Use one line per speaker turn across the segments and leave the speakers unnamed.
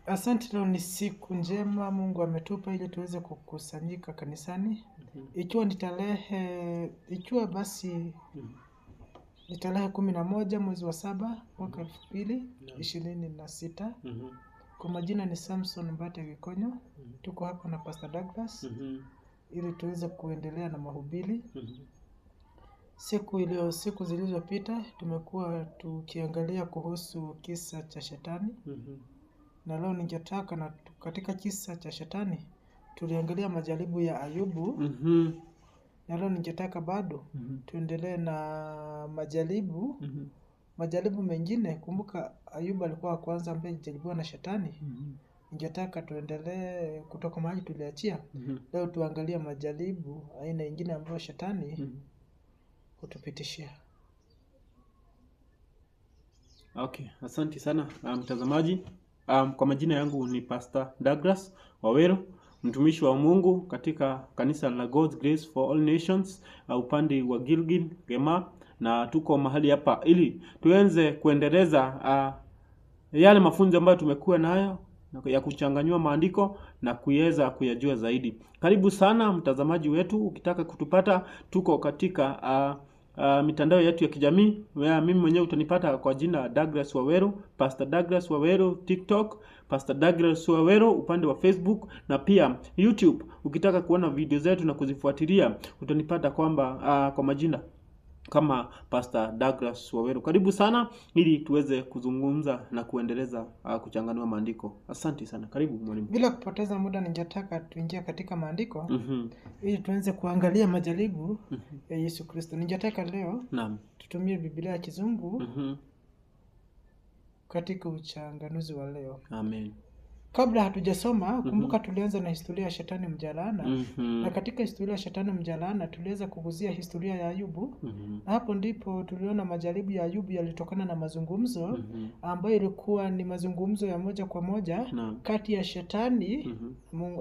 Asante, leo ni siku njema Mungu ametupa ili tuweze kukusanyika kanisani. Ikiwa ni tarehe, ni tarehe 11 mwezi wa 7 mwaka 2026. Kwa majina ni Samson Mbate Gikonyo. Tuko hapa na Pastor Douglas ili tuweze kuendelea na mahubiri. Siku zilizopita tumekuwa tukiangalia kuhusu kisa cha shetani. Na leo ningetaka na katika kisa cha shetani tuliangalia majaribu ya Ayubu. Na leo ningetaka bado tuendelee na majaribu mengine. Kumbuka Ayubu alikuwa wa kwanza ambaye alijaribiwa na shetani. Ningetaka tuendelee kutoka mahali tuliachia. Leo tuangalie majaribu aina nyingine ambayo shetani hutupitishia.
Okay, asante sana mtazamaji. Kwa majina yangu ni Pastor Douglas Waweru, mtumishi wa Mungu katika kanisa la God's Grace for All Nations upande wa Gilgil Gema, na tuko mahali hapa ili tuenze kuendeleza yale mafunzo ambayo tumekuwa nayo ya kuchanganywa maandiko na kuweza kuyajua zaidi. Karibu sana mtazamaji wetu, ukitaka kutupata tuko katika mitandao yetu ya kijamii. Mimi mwenyewe utanipata kwa jina Douglas Waweru, Pastor Douglas Waweru TikTok, Pastor Douglas Waweru upande wa Facebook, na pia YouTube. Ukitaka kuona video zetu na kuzifuatilia utanipata kwamba kwa majina kama Pastor Douglas Waweru. Karibu sana ili tuweze kuzungumza na kuendeleza kuchanganua maandiko. Asante sana. Karibu mwalimu.
Bila kupoteza muda ningetaka tuingie katika maandiko ili tuanze kuangalia majaribu ya Yesu Kristo. Ningetaka leo tutumie Biblia ya Kizungu katika uchanganuzi wa leo.
Amen.
Kabla hatujasoma, kumbuka tulianza na historia ya shetani mjalana. Na katika historia ya shetani mjalana tuliweza kuguzia historia ya Ayubu. Na hapo ndipo tuliona majaribu ya Ayubu yalitokana na mazungumzo ambayo ilikuwa ni mazungumzo ya moja kwa moja kati ya shetani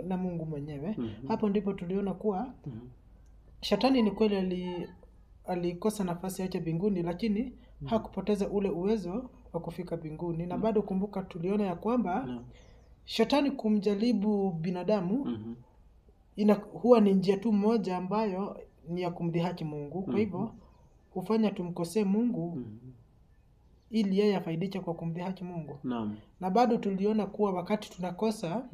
na Mungu mwenyewe. Hapo ndipo tuliona kuwa shetani ni kweli alikosa nafasi yake mbinguni, lakini hakupoteza ule uwezo wa kufika mbinguni. Na bado kumbuka tuliona ya kwamba shetani kumjaribu binadamu huwa ni njia tu moja ambayo ni ya kumdhihaki Mungu. Kwa hivyo hufanya tumkosee Mungu ili yeye afaidike kwa kumdhihaki Mungu. Na bado tuliona kuwa wakati tunakosa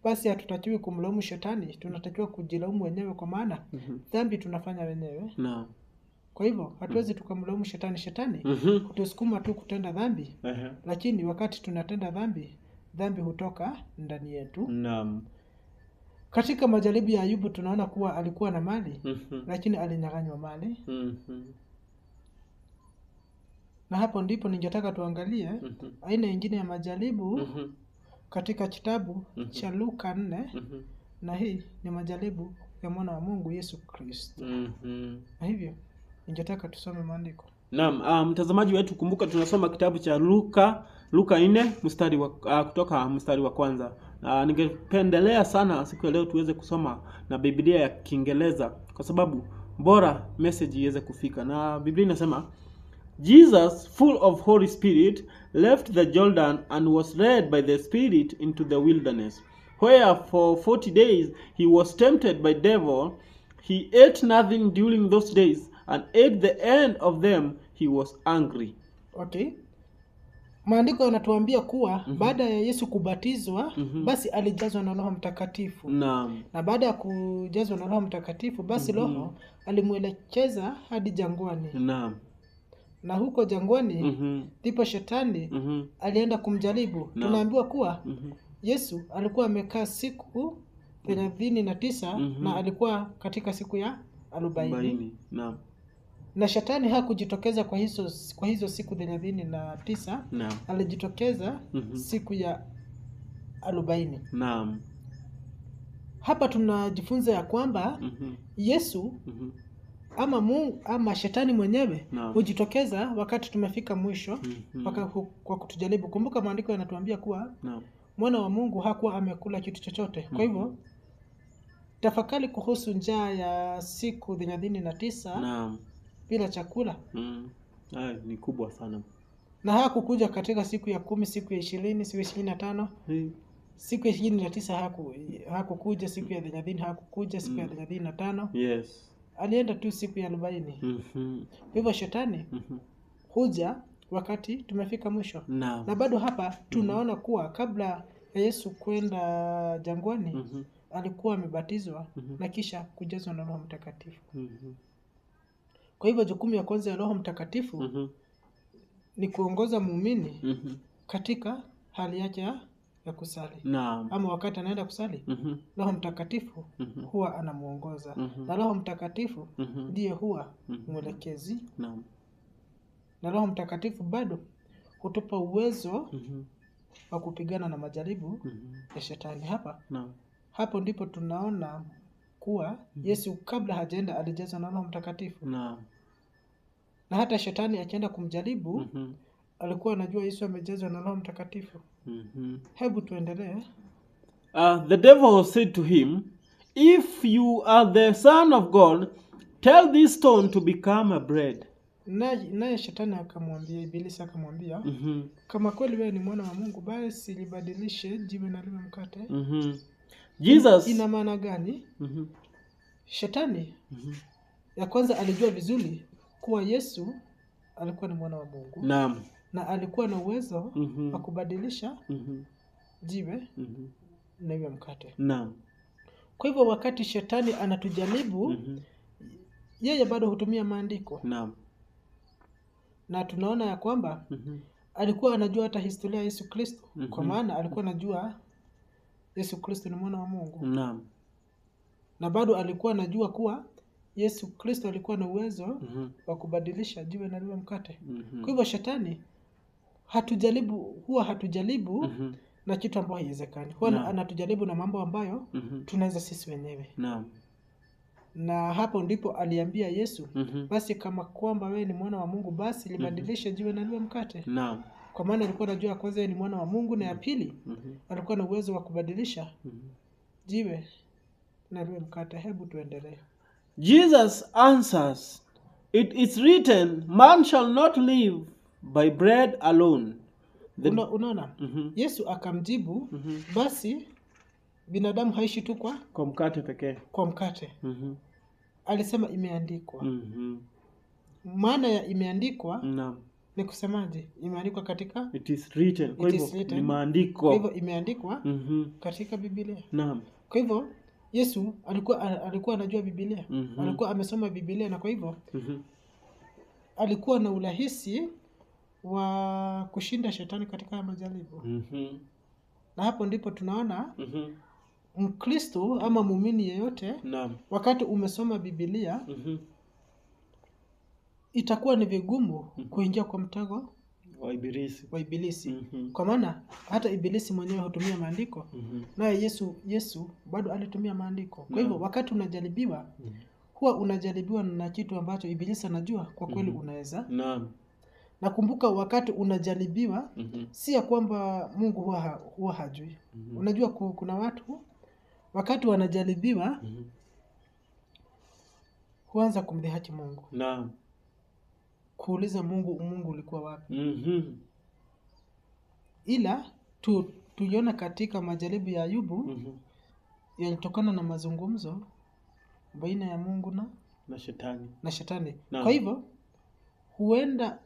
basi hatutakiwi kumlaumu shetani, tunatakiwa kujilaumu wenyewe, kwa maana dhambi tunafanya wenyewe. Kwa hivyo hatuwezi tukamlaumu shetani. Shetani hutusukuma tu kutenda dhambi. Lakini wakati tunatenda dhambi hutoka ndani yetu. Katika majaribu ya Ayubu tunaona kuwa alikuwa na mali lakini alinyang'anywa mali. Na hapo ndipo ningetaka tuangalie aina nyingine ya majaribu katika kitabu cha Luka 4. Na hii ni majaribu ya mwana wa Mungu Yesu Kristo. Na hivyo ningetaka tusome maandiko.
Mtazamaji wetu, kumbuka tunasoma kitabu cha Luka 4 kutoka mstari wa kwanza. Ningependelea sana siku ya leo tuweze kusoma na Biblia ya Kiingereza kwa sababu bora message iweze kufika. Na Biblia inasema, Jesus, full of Holy Spirit, left the Jordan and was led by the Spirit into the wilderness, where for 40 days he was tempted by devil. He ate nothing during those days, and at the end of them he was angry.
Okay. Maandiko yanatuambia kuwa baada ya Yesu kubatizwa basi alijazwa na Roho Mtakatifu. Na baada ya kujazwa na Roho Mtakatifu basi Roho alimwelekeza hadi jangwani. Na huko jangwani ndipo shetani alienda kumjaribu. Tunaambiwa kuwa Yesu alikuwa amekaa siku 39 na alikuwa katika siku ya 40. Na shetani hakujitokeza kwa hizo siku 39. Alijitokeza siku ya 40. Hapa tunajifunza ya kwamba Yesu ama Mungu ama shetani mwenyewe hujitokeza wakati tumefika mwisho kwa kutujaribu. Kumbuka maandiko yanatuambia kuwa mwana wa Mungu hakuwa amekula kitu chochote. Kwa hivyo tafakari kuhusu njaa ya siku 39 bila chakula.
Ni kubwa sana.
Na hakukuja katika siku ya 10, siku ya 20, siku ya 25. siku ya 29 hakukuja, siku ya 30 hakukuja, siku ya 35.
Yes.
Alienda tu siku ya 40. Kwa hivyo shetani huja wakati tumefika mwisho. Na bado hapa tunaona kuwa kabla ya Yesu kwenda jangwani alikuwa amebatizwa na kisha kujazwa na Roho Mtakatifu. Kwa hivyo jukumu ya kwanza ya Roho Mtakatifu ni kuongoza muumini katika hali yake ya kusali. Ama wakati anaenda kusali, Roho Mtakatifu huwa anamuongoza. Na Roho Mtakatifu ndiye huwa mwelekezi. Na Roho Mtakatifu bado hutupa uwezo wa kupigana na majaribu ya shetani. Hapo ndipo tunaona kuwa Yesu kabla hajaenda alijazwa na Roho Mtakatifu. Na hata shetani akienda kumjaribu alikuwa anajua Yesu amejazwa na Roho Mtakatifu. Hebu tuendelee.
The devil said to him, "If you are the Son of God, tell this stone to become a bread."
Naye shetani akamwambia, Ibilisi akamwambia, kama kweli wewe ni mwana wa Mungu, basi libadilishe jiwe na liwe mkate.
Jesus.
Ina maana gani? Shetani ya kwanza alijua vizuri kuwa Yesu alikuwa ni mwana wa Mungu. Na alikuwa na uwezo wa kubadilisha jiwe na iwe mkate. Kwa hivyo wakati shetani anatujaribu, yeye bado hutumia maandiko. Na tunaona ya kwamba alikuwa anajua hata historia ya Yesu Kristo. Kwa maana alikuwa anajua Yesu Kristo ni mwana wa Mungu. Na bado alikuwa anajua kuwa Yesu Kristo alikuwa na uwezo wa kubadilisha jiwe na liwe mkate. Kwa hivyo shetani huwa hatujaribu na kitu ambacho haiwezekani. Huwa anatujaribu na mambo ambayo tunaweza sisi wenyewe. Na hapo ndipo aliambia Yesu, basi kama kwamba wewe ni mwana wa Mungu, basi libadilishe jiwe na liwe mkate. Kwa maana alikuwa anajua kwanza yeye ni mwana wa Mungu, na ya pili alikuwa na uwezo wa kubadilisha jiwe na liwe mkate. Hebu tuendelee.
Jesus answers, "It is written, man shall not live by bread alone."
Unaona? Yesu akamjibu, basi binadamu haishi tu kwa
mkate pekee.
Kwa mkate. Alisema imeandikwa. Maana ya imeandikwa ni kusemaje? Imeandikwa katika
it is written. Kwa hivyo ni maandiko.
Kwa hivyo imeandikwa katika Biblia. Kwa hivyo Yesu alikuwa anajua Biblia. Alikuwa amesoma Biblia, na kwa hivyo alikuwa na urahisi wa kushinda shetani katika majaribu. Na hapo ndipo tunaona Mkristo ama muumini yeyote, wakati umesoma Biblia, itakuwa ni vigumu kuingia kwa mtego wa Ibilisi. Kwa maana hata Ibilisi mwenyewe hutumia maandiko, naye Yesu bado alitumia maandiko. Kwa hivyo wakati unajaribiwa, huwa unajaribiwa na kitu ambacho Ibilisi anajua kwa kweli unaweza. Na kumbuka, wakati unajaribiwa, si ya kwamba Mungu huwa hajui. Unajua kuna watu wakati wanajaribiwa huanza kumdhihaki Mungu. Kuuliza Mungu ulikuwa wapi? Ila tuliona katika majaribu ya Ayubu yalitokana na mazungumzo baina ya Mungu na shetani. Kwa hivyo huenda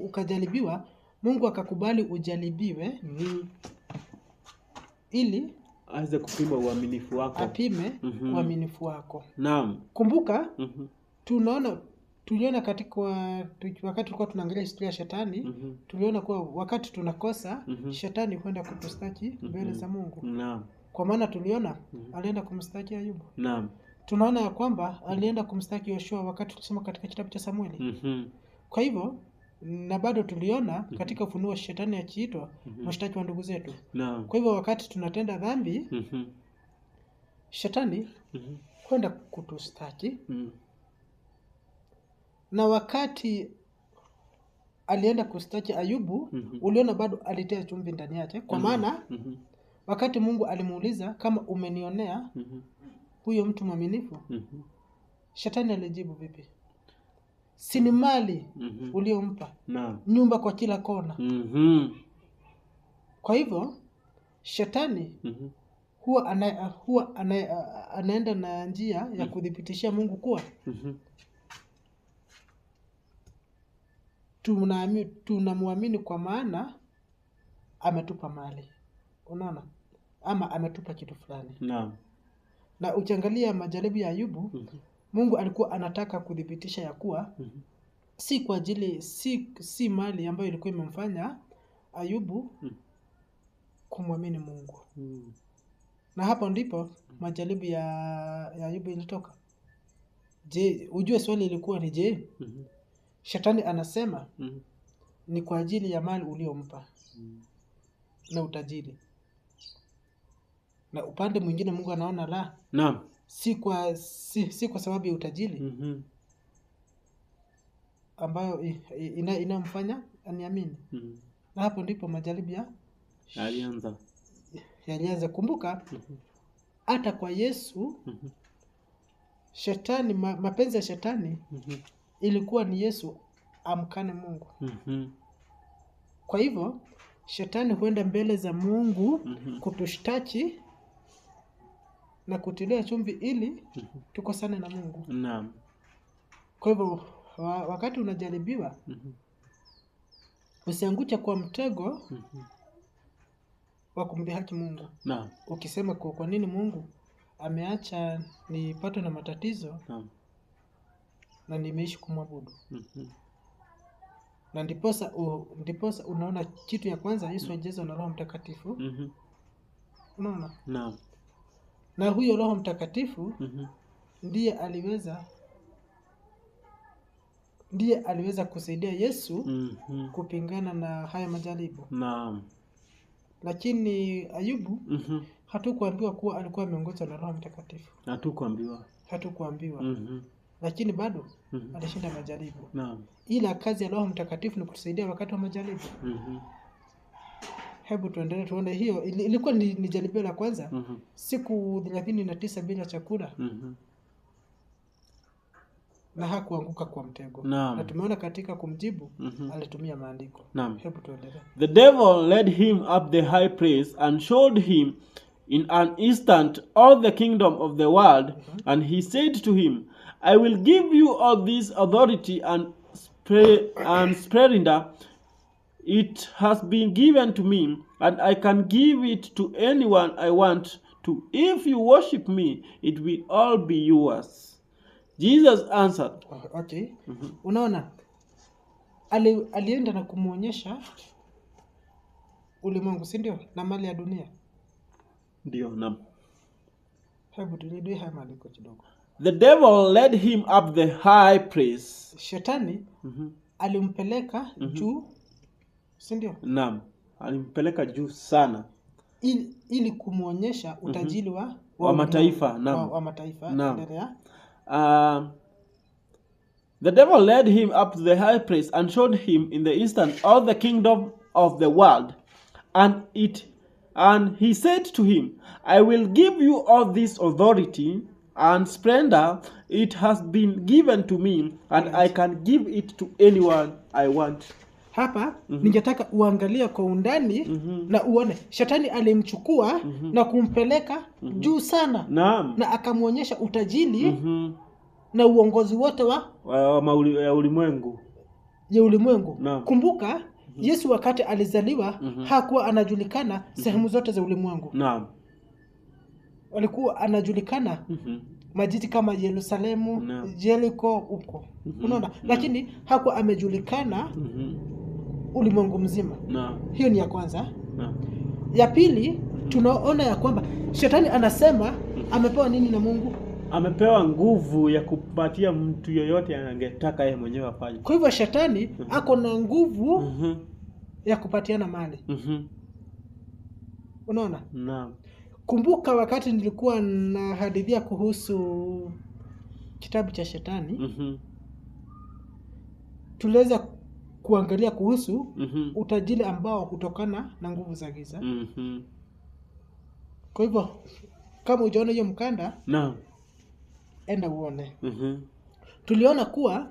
ukajaribiwa, Mungu akakubali ujaribiwe ili
aweze kupima uaminifu wako.
Apime uaminifu wako. Kumbuka, tuliona katika wakati tulikuwa tunaangalia historia ya shetani, tuliona kuwa wakati tunakosa, shetani huenda kutustaki mbele za Mungu. Kwa maana tuliona alienda kumstaki Ayubu. Tunaona ya kwamba alienda kumstaki Yoshua wakati tulisoma katika kitabu cha Samueli. Kwa hivyo, na bado tuliona katika Ufunuo shetani akiitwa mshtaki wa ndugu zetu. Kwa hivyo wakati tunatenda dhambi, shetani kwenda kutustaki. Na wakati alienda kustaki Ayubu, uliona bado alitia chumvi ndani yake. Kwa maana wakati Mungu alimuuliza, kama umenionea huyo mtu mwaminifu, shetani alijibu vipi? Si mali uliompa, nyumba kwa kila kona. Kwa hivyo shetani huwa anaenda na njia ya kudhibitishia Mungu kuwa tunamwamini kwa maana ametupa mali. Unaona? Ama ametupa kitu fulani.
Naam.
Na ukiangalia majaribu ya Ayubu, Mungu alikuwa anataka kudhibitisha ya kuwa si kwa ajili si mali ambayo ilikuwa imemfanya Ayubu kumwamini Mungu. Na hapo ndipo majaribu ya Ayubu ilitoka. Je, ujue swali ilikuwa ni je? Shetani anasema ni kwa ajili ya mali uliompa na utajiri. Na upande mwingine Mungu anaona la.
Naam.
Si kwa sababu ya utajiri ambayo inamfanya aniamini. Na hapo ndipo majaribu yalianza. Kumbuka hata kwa Yesu shetani, mapenzi ya shetani ilikuwa ni Yesu amkane Mungu. Kwa hivyo shetani huenda mbele za Mungu kutushtaki na kutilia chumvi ili tukosane na Mungu.
Naam.
Kwa hivyo wakati unajaribiwa usianguke kwa mtego wa kumdhihaki Mungu.
Naam.
Ukisema kwa nini Mungu ameacha nipatwe na matatizo na nimeishi kumwabudu. Na ndiposa unaona kitu ya kwanza Yesu ajazwa na Roho Mtakatifu. Unaona?
Naam.
Na huyo Roho Mtakatifu ndiye aliweza kusaidia Yesu kupingana na haya majaribu.
Naam.
Lakini Ayubu hatukuambiwa kuwa alikuwa ameongozwa na Roho Mtakatifu. Hatukuambiwa. Lakini bado alishinda majaribu.
Naam.
Ila kazi ya Roho Mtakatifu ni kutusaidia wakati wa majaribu. Hebu tuendelee tuone hiyo. Ilikuwa ni jaribio la kwanza. Siku 39 bila chakula. Na hakuanguka kwa mtego. Na tumeona katika kumjibu alitumia maandiko. Hebu tuendelee.
The devil led him up the high place and showed him in an instant all the kingdom of the world, and he said to him, I will give you all this authority and splendor. It has been given to me, and I can give it to anyone I want to. If you worship me, it will all be yours. Jesus answered.
Okay. Unaona? Alienda na kumuonyesha ulimwengu, si ndio? Na mali ya dunia.
Ndio, naam.
Hebu tulidwe haya maandiko kidogo.
The devil led him up the high place.
Shetani alimpeleka juu, si ndio?
Naam. Alimpeleka juu sana.
Ili kumuonyesha utajiri
wa mataifa. Naam.
Wa mataifa.
Endelea. The devil led him up to the high place and showed him in the instant all the kingdom of the world, and he said to him, I will give you all this authority and splendor. It has been given to me, and I can give it to anyone I want.
Hapa ningetaka uangalie kwa undani na uone shetani alimchukua na kumpeleka juu sana.
Naam.
Na akamuonyesha utajiri na uongozi wote
ya ulimwengu.
Naam. Kumbuka Yesu wakati alizaliwa hakuwa anajulikana sehemu zote za ulimwengu.
Naam.
Alikuwa anajulikana majiji kama Yerusalemu, Jericho huko. Unaona? Lakini hakuwa amejulikana ulimwengu mzima.
Naam.
Hiyo ni ya kwanza.
Naam.
Ya pili tunaona ya kwamba shetani anasema amepewa nini na Mungu?
Amepewa nguvu ya kupatia mtu yoyote angetaka yeye mwenyewe afanye.
Kwa hivyo shetani ako na nguvu ya kupatiana mali. Unaona?
Naam.
Kumbuka wakati nilikuwa na hadithia kuhusu kitabu cha Shetani, tuliweza kuangalia kuhusu utajiri ambao hutokana na nguvu za giza. Kwa hivyo kama hujaona hiyo mkanda,
naam,
enda uone. Tuliona kuwa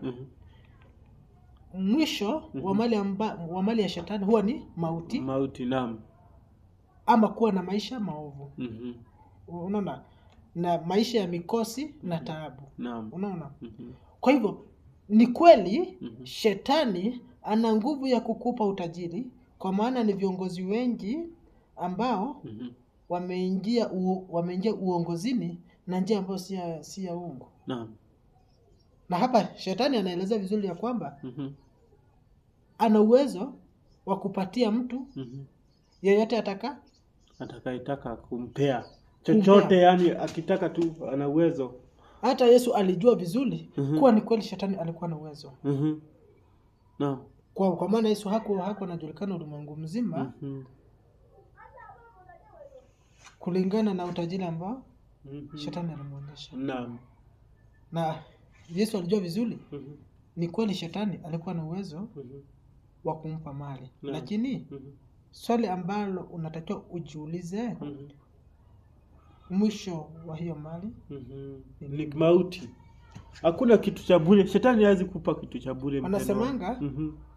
mwisho wa mali ya Shetani huwa ni mauti.
Mauti, naam.
ama kuwa na maisha maovu.
Mhm.
Unaona, na maisha ya mikosi na taabu.
Naam.
Unaona,
Mhm.
kwa hivyo ni kweli shetani ana nguvu ya kukupa utajiri, kwa maana ni viongozi wengi ambao wameingia uongozini na njia ambayo si ya uongo.
Naam.
Na hapa shetani anaeleza vizuri ya kwamba ana uwezo wa kupatia mtu yeyote
atakayetaka kumpea chochote, yani akitaka tu ana uwezo.
Hata Yesu alijua vizuri kuwa ni kweli shetani alikuwa na uwezo.
Naam.
Kwa maana Yesu hakuwa anajulikana ulimwengu mzima kulingana na utajiri ambao shetani alimuonyesha.
Naam.
Na Yesu alijua vizuri ni kweli shetani alikuwa na uwezo wa kumpa mali. Lakini swali ambalo unatakiwa ujiulize, mwisho wa hiyo mali
ni mauti. Hakuna kitu cha bure. Shetani hawezi kupa kitu cha bure.
Wanasemanga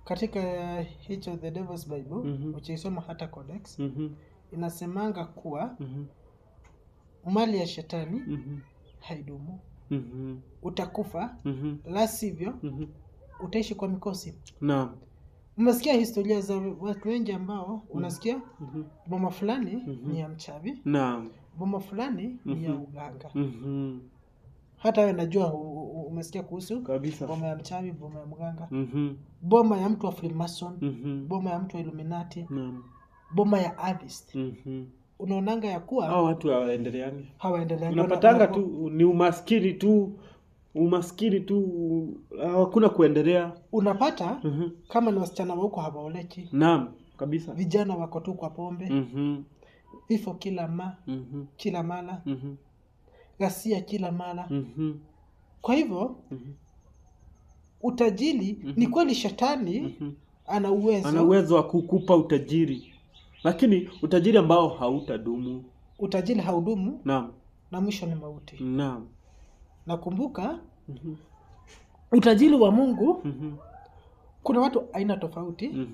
katika hicho The Devil's Bible, ukisoma hata Codex, inasemanga kuwa mali ya shetani haidumu. Utakufa, la sivyo utaishi kwa mikosi.
Naam.
Umesikia historia za watu wengi ambao unasikia boma fulani ni ya mchawi.
Naam.
Boma fulani ni ya uganga. Hata wewe najua umesikia kuhusu
kabisa
boma ya mchawi, boma ya mganga. Boma ya mtu wa Freemason, boma ya mtu wa Illuminati. Boma ya Atheist. Unaonanga ya kuwa
hao watu hawaendeleani.
Unapatanga
tu ni umaskini tu, hakuna kuendelea.
Unapata kama ni wasichana wako hawaoleki.
Naam, kabisa.
Vijana wako tu kwa pombe. Vifo kila mara. Ghasia kila mara. Kwa hivyo utajiri ni kweli shetani ana uwezo
wa kukupa utajiri, lakini utajiri ambao hautadumu.
Utajiri haudumu.
Naam.
Na mwisho ni mauti.
Naam.
Nakumbuka utajiri wa Mungu kuna watu aina tofauti.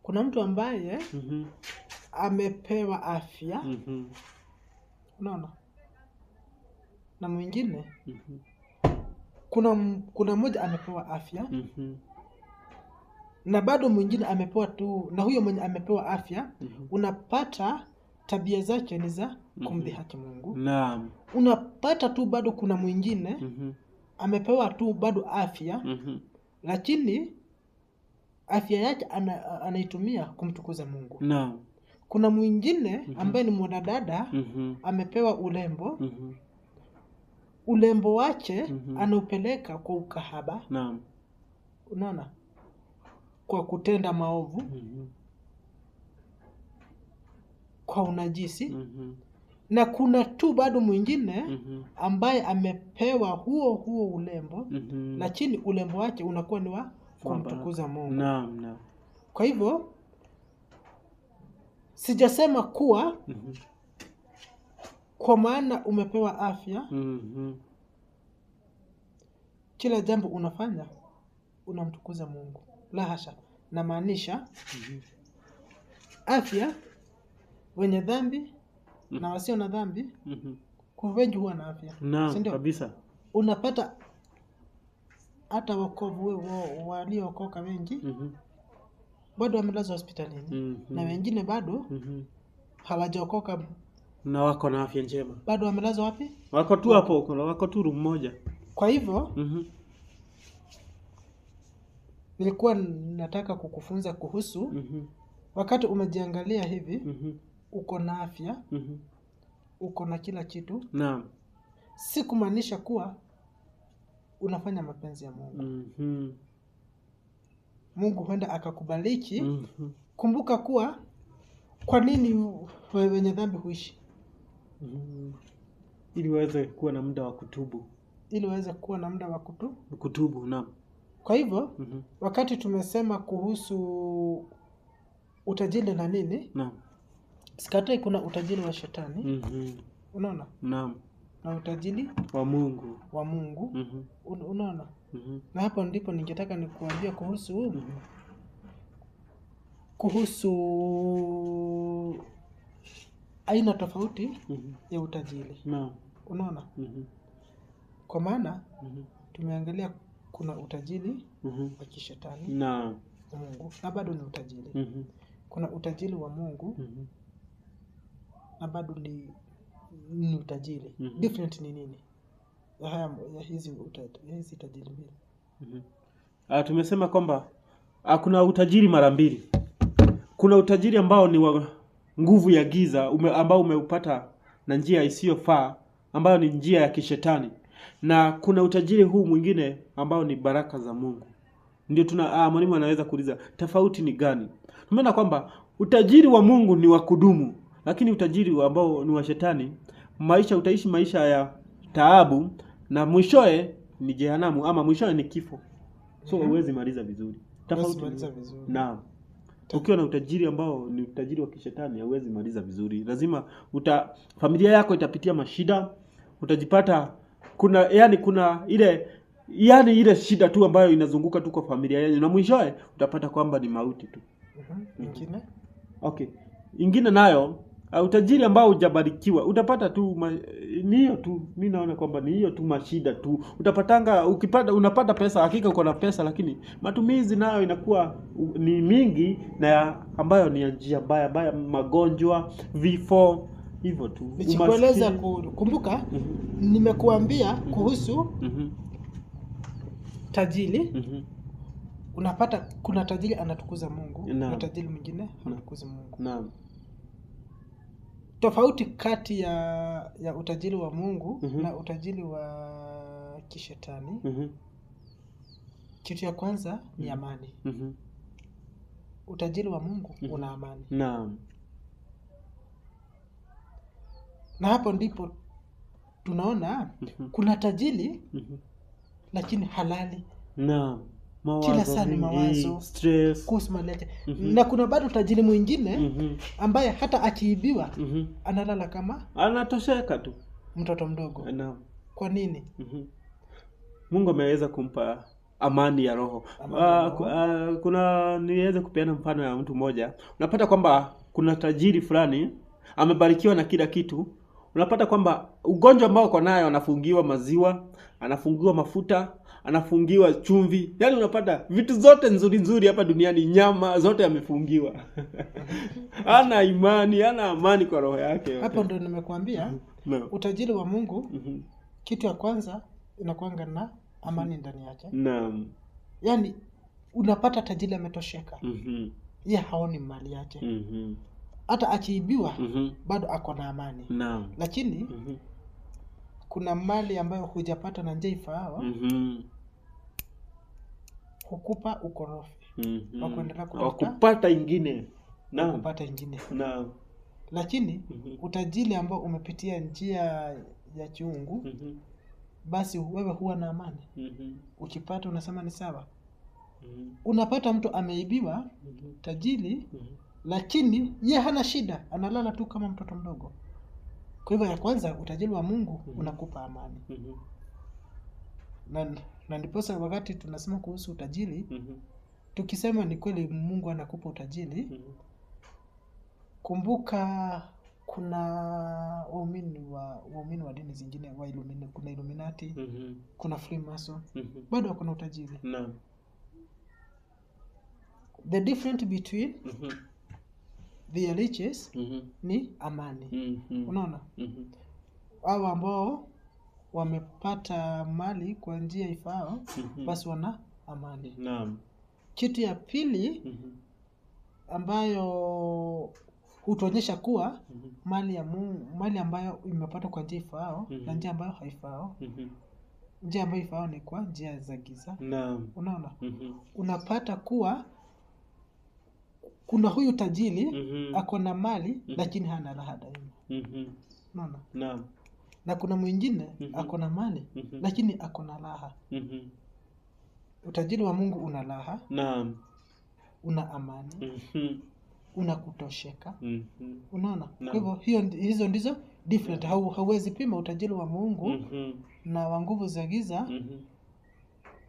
Kuna mtu ambaye amepewa afya. Unaona? Na mwingine kuna mmoja amepewa afya na bado mwingine amepewa tu, na huyo mwenye amepewa afya unapata tabia zake ni za kumdhihaki Mungu.
Naam.
Unapata tu bado kuna mwingine amepewa tu bado afya lakini afya yake anaitumia kumtukuza Mungu.
Naam.
Kuna mwingine ambaye ni mwanadada amepewa urembo. Urembo wake anaupeleka kwa ukahaba.
Naam.
Unaona? Kwa kutenda maovu. Kwa unajisi. Na kuna tu bado mwingine ambaye amepewa huo urembo lakini urembo wake unakuwa ni wa kumtukuza Mungu.
Naam.
Kwa hivyo sijasema kuwa kwa maana umepewa afya kila jambo unafanya unamtukuza Mungu. La hasha. Na maanisha afya, wenye dhambi na wasio na dhambi kwa wengi huwa na afya.
Naam, kabisa.
Unapata hata wokovu waliookoka wengi bado wamelazwa hospitalini. Na wengine bado hawajaokoka
na wako na afya njema.
Bado wamelazwa wapi?
Wako tu hapo, wako tu room moja.
Kwa hivyo nilikuwa nataka kukufunza kuhusu wakati umejiangalia hivi uko na afya, uko na kila kitu.
Naam.
Si kumaanisha kuwa unafanya mapenzi ya Mungu. Mungu huenda akakubariki. Kumbuka kuwa kwa nini wenye dhambi huishi?
Ili waweze kuwa na muda wa kutubu. Kutubu, naam.
Kwa hivyo wakati tumesema kuhusu utajiri na nini?
Naam.
Sikatai kuna utajiri wa shetani. Unaona?
Naam.
Na utajiri
wa Mungu.
Unaona? Na hapo ndipo ningetaka nikuambia kuhusu aina tofauti ya utajiri.
Naam.
Unaona? Kwa maana tumeangalia kuna utajiri wa kishetani.
Naam.
Mungu na bado ni utajiri. Kuna utajiri wa Mungu na bado ni utajiri. Different ni nini? Ya hizi tajiri mbili.
Tumesema kwamba kuna utajiri mara mbili. Kuna utajiri ambao ni wa nguvu ya giza ambao umeupata na njia isiyofaa ambayo ni njia ya kishetani. Na kuna utajiri huu mwingine ambao ni baraka za Mungu. Ndio mwalimu anaweza kuuliza tofauti ni gani? Tumeona kwamba utajiri wa Mungu ni wa kudumu, lakini utajiri ambao ni wa shetani, utaishi maisha ya taabu na mwishoe ni jehanamu ama mwishoe ni kifo. So huwezi maliza vizuri. Tofauti maliza vizuri. Naam. Ukiwa na utajiri ambao ni utajiri wa kishetani hauwezi maliza vizuri. Lazima familia yako itapitia mashida, utajipata kuna ile shida tu ambayo inazunguka tu kwa familia yenu na mwishoe utapata kwamba ni mauti tu.
Ingine?
Okay. Ingine nayo utajiri ambao hujabarikiwa utapata tu ni hiyo tu. Mimi naona kwamba ni hiyo tu mashida tu. Unapata pesa, hakika uko na pesa, lakini matumizi nayo inakuwa ni mingi na ambayo ni njia mbaya, magonjwa, vifo, hivyo tu.
Nichikueleza kumbuka nimekuambia kuhusu tajiri. Unapata kuna tajiri anatukuza Mungu na tajiri mwingine anatukuza Mungu.
Naam.
Tofauti kati ya utajiri wa Mungu na utajiri wa kishetani. Kitu ya kwanza ni amani. Utajiri wa Mungu una amani.
Naam.
Na hapo ndipo tunaona kuna tajiri lakini halali.
Naam.
Kila saa ni mawazo,
stress,
kusmalete. Na kuna bado tajiri mwingine ambaye hata akiibiwa analala kama
anatosheka tu,
mtoto mdogo.
Naam.
Kwa nini?
Mungu ameweza kumpa amani ya roho. Niweze kupeana mfano ya mtu mmoja. Unapata kwamba kuna tajiri fulani amebarikiwa na kila kitu. Unapata kwamba ugonjwa ambao uko nayo anafungiwa maziwa, anafungiwa mafuta, anafungiwa chumvi. Yaani unapata vitu zote nzuri hapa duniani, nyama zote amefungiwa. Hana imani, hana amani kwa roho yake.
Hapo ndio nimekuambia utajiri wa Mungu kitu ya kwanza inakuanga na amani ndani yake.
Naam.
Yaani unapata tajiri ametosheka. Yeye haoni mali yake. Hata akiibiwa bado ako na amani.
Naam.
Lakini kuna mali ambayo hujapata na njia ifaao hukupa ukorofi. Wakuendelea
kupata ingine.
Naam. Kupata ingine.
Naam.
Lakini utajiri ambao umepitia njia ya chungu basi wewe huwa na amani. Ukipata unasema ni sawa. Unapata mtu ameibiwa tajiri lakini yeye hana shida, analala tu kama mtoto mdogo. Kwa hivyo ya kwanza utajiri wa Mungu unakupa amani. Na ndiposa wakati tunasema kuhusu utajiri, tukisema ni kweli Mungu anakupa utajiri, kumbuka kuna waumini wa dini zingine kuna Illuminati, kuna Freemason, bado kuna utajiri.
Naam.
The difference between the riches ni amani. Unaona? Hao ambao wamepata mali kwa njia ifaao basi wana amani.
Naam.
Kitu ya pili ambayo hutuonyesha kuwa mali ambayo imepata kwa njia ifaao na njia ambayo haifaao. Njia ambayo ifaao ni kwa njia za giza.
Naam.
Unaona? Unapata kuwa kuna huyu tajiri ako na mali lakini hana raha daima. Unaona?
Naam.
Na kuna mwingine ako na mali lakini ako na raha. Utajiri wa Mungu una raha.
Naam.
Una amani. Una kutosheka. Unaona? Kwa hivyo hizo ndizo different. Hauwezi pima utajiri wa Mungu na wa nguvu za giza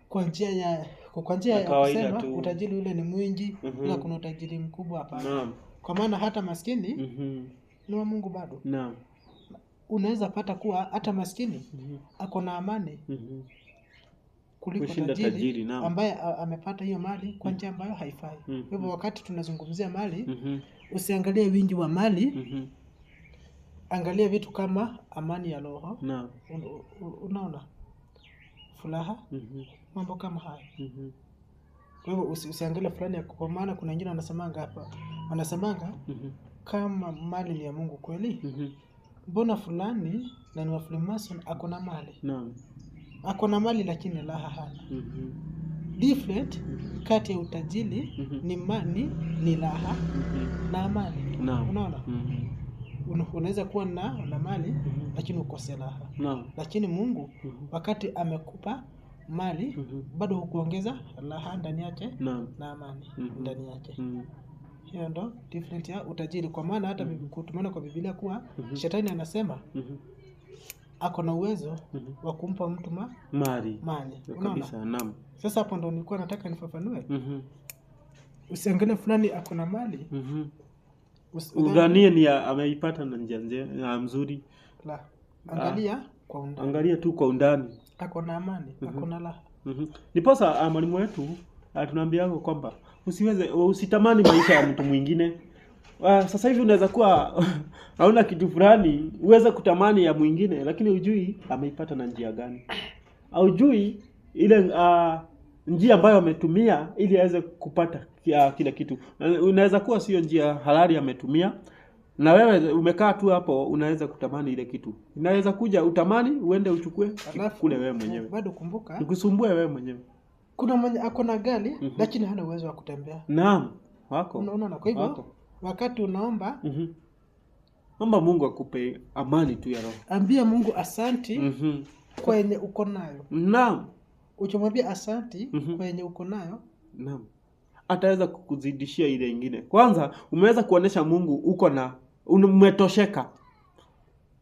kwa njia ya kusema utajiri ule ni mwingi ila kuna utajiri mkubwa hapa. Kwa maana hata maskini ni wa Mungu bado.
Naam.
Unaweza pata kuwa hata maskini ako na amani kuliko tajiri ambaye amepata hiyo mali kwa njia ambayo haifai. Kwa hivyo wakati tunazungumzia mali, usiangalie wingi wa mali, angalia vitu kama amani ya roho.
Naam.
Unaona? Furaha, mambo kama haya. Kwa hivyo usiangalie fulani, kwa maana kuna wengine wanasemanga hapa. Wanasemanga kama mali ni ya Mungu kweli, mbona fulani na ni wa Freemason ako na mali?
Naam.
Ako na mali lakini raha hana. Different kati ya utajiri ni raha na amani. Unaona? Unaweza kuwa na mali lakini ukose raha. Lakini Mungu wakati amekupa mali bado hukuongeza raha ndani yake na amani ndani yake. Hiyo ndo different ya utajiri, kwa maana hata tumeona kwa Biblia kuwa shetani anasema ako na uwezo wa kumpa mtu mali.
Kabisa, naam.
Sasa hapo ndo nilikuwa nataka nifafanue. Usiangalie fulani ako na mali.
Udhanie ni ameipata na njia nzuri.
La. Angalia kwa undani.
Angalia tu kwa undani.
Ako na amani, ako na raha.
Niposa mwalimu wetu tunaambia kwamba usitamani maisha ya mtu mwingine. Sasa hivi unaweza kuwa hauna kitu fulani, uweze kutamani ya mwingine, lakini hujui ameipata na njia gani. Hujui ile njia ambayo ametumia ili aweze kupata kila kitu. Unaweza kuwa sio njia halali ametumia, na wewe umekaa tu hapo unaweza kutamani ile kitu. Inaweza kuja utamani uende uchukue kule wewe mwenyewe.
Bado kumbuka,
nikusumbue wewe mwenyewe.
Kuna mwenye ako na gari lakini hana uwezo wa kutembea.
Naam, wako.
Unaona, kwa hivyo wakati unaomba,
omba Mungu akupe amani tu ya roho.
Ambia Mungu asanti kwa yenye uko nayo.
Naam.
Ukimwambia asanti kwa yenye uko nayo,
naam, ataweza kukuzidishia ile nyingine. Kwanza umeweza kuonesha Mungu uko na umetosheka.